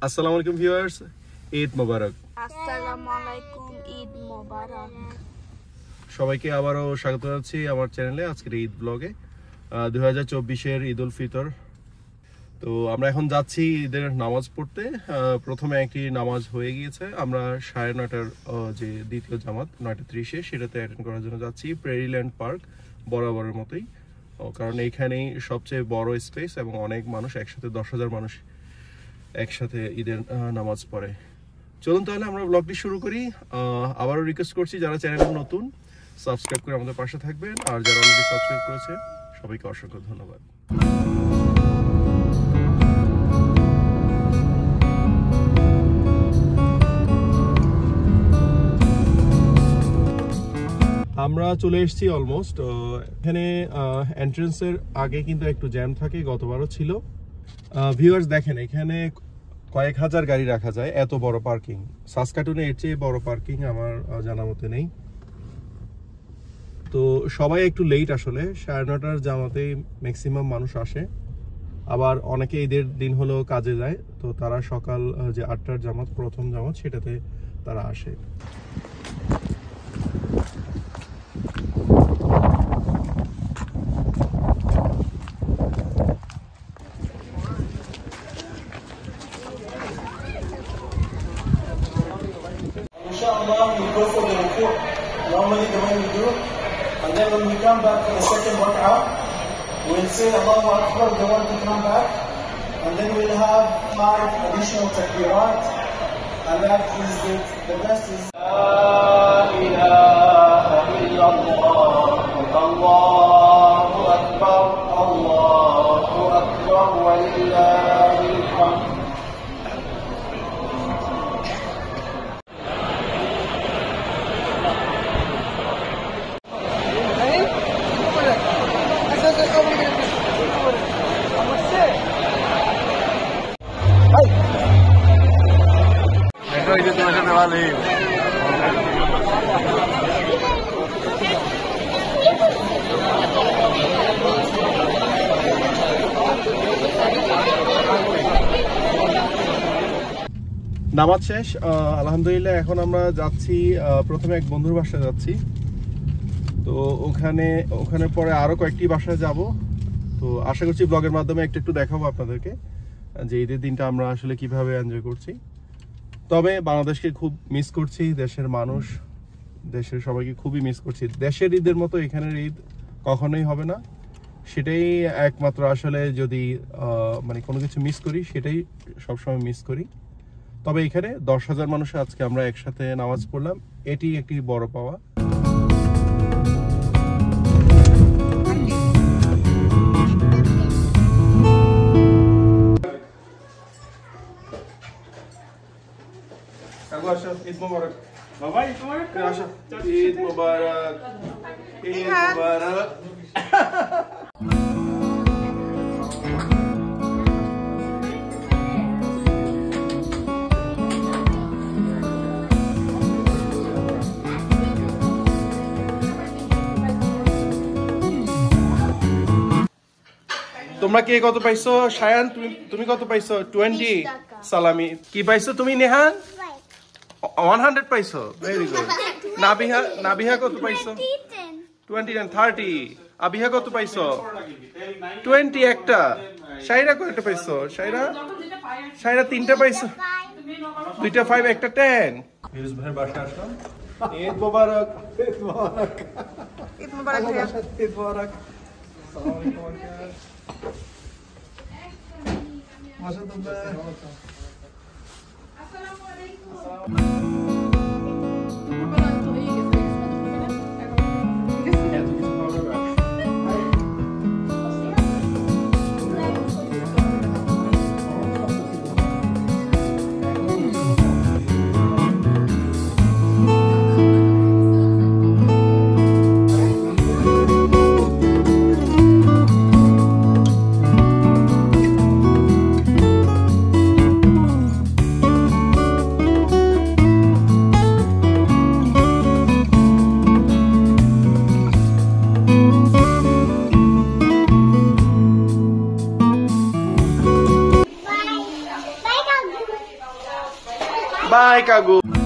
আসসালামু আলাইকুম ভিউয়ার্স, ঈদ মোবারক। আসসালামু আলাইকুম, ঈদ মোবারক। সবাইকে আবারও স্বাগত জানাচ্ছি আমার চ্যানেলে। আজকের ঈদ ব্লগে 2024-এর ঈদ উল ফিতর। তো আমরা এখন যাচ্ছি ঈদের নামাজ পড়তে। প্রথমে একটি নামাজ হয়ে গিয়েছে, আমরা 9:30টার যে দ্বিতীয় জামাত 9:30-এ সেটাতে অ্যাটেন্ড করার জন্য যাচ্ছি প্রেরিল্যান্ড পার্ক, বরাবরের মতোই। কারণ এইখানেই সবচেয়ে বড় স্পেস এবং অনেক মানুষ একসাথে 10,000 মানুষ একসাথে ঈদের নামাজ পড়ে। চলুন তাহলে আমরা ব্লগটি শুরু করি। আবারও রিকোয়েস্ট করছি যারা চ্যানেলে নতুন সাবস্ক্রাইব করে আমাদের পাশে থাকবেন, আর যারা অলরেডি সাবস্ক্রাইব করেছে সবাইকে অসংখ্য ধন্যবাদ। আমরা চলে এসেছি অলমোস্ট। এখানে এন্ট্রেন্সের আগে কিন্তু একটু জ্যাম থাকে, গতবারও ছিল। ভিউয়ার্স দেখেন, এখানে কয়েক হাজার গাড়ি রাখা যায়, এত বড় পার্কিং। সাসকাটুনে এর চেয়ে বড় পার্কিং আমার জানা মতে নেই। তো সবাই একটু লেট, আসলে 9:30টার জামাতেই ম্যাক্সিমাম মানুষ আসে। আবার অনেকে ঈদের দিন হলেও কাজে যায়, তো তারা সকাল যে 8টার জামাত, প্রথম জামাত, সেটাতে তারা আসে। Inshallah, we go for the ruku. Normally the way we do, and then when we come back for the second rak'ah, we'll say Allahu Akbar, the one to come back, and then we'll have 5 additional takbirat, and that is it. The rest is La ilaha illallah, Allahu Akbar, Allahu Akbar, wa lillahil hamd. নামাজ শেষ আলহামদুলিল্লাহ। এখন আমরা যাচ্ছি, প্রথমে এক বন্ধুর বাসায় যাচ্ছি। তো ওখানে পরে আরো কয়েকটি বাসায় যাব। তো আশা করছি ব্লগের মাধ্যমে একটু দেখাবো আপনাদেরকে যে ঈদের দিনটা আমরা আসলে কিভাবে এনজয় করছি। তবে বাংলাদেশকে খুব মিস করছি, দেশের মানুষ, দেশের সবাইকে খুবই মিস করছি। দেশের ঈদের মতো এখানের ঈদ কখনোই হবে না। সেটাই একমাত্র আসলে, যদি মানে কোনো কিছু মিস করি সেটাই সবসময় মিস করি। তবে এখানে 10,000 মানুষে আজকে আমরা একসাথে নামাজ পড়লাম, এটি একটি বড় পাওয়া। ঈদ মোবারক বাবা, ঈদ মোবারক, ঈদ মোবারক, ঈদ মোবারক। তোমরা কে কত পাইছো? শায়ান, তুমি কত পাইছো? 20 সালামি। কি পাইছো তুমি? নেহান 100 পাইছো, ভেরি গুড। নাবিহা কত পাইছো? 20 and 30। আবিহা কত পাইছো? 20 একটা। শাইরা কয়টা পাইছো? শাইরা 3টা পাইছো, 2টা 5, একটা 10। ফিরোজ ভাইয়ের বাসায় আসলাম। ঈদ মোবারক, ঈদ মোবারক, ঈদ মোবারক, ঈদ মোবারক। আসসালামু আলাইকুম। মাশাআল্লাহ। আসসালামু আলাইকুম। Bye, Kagu.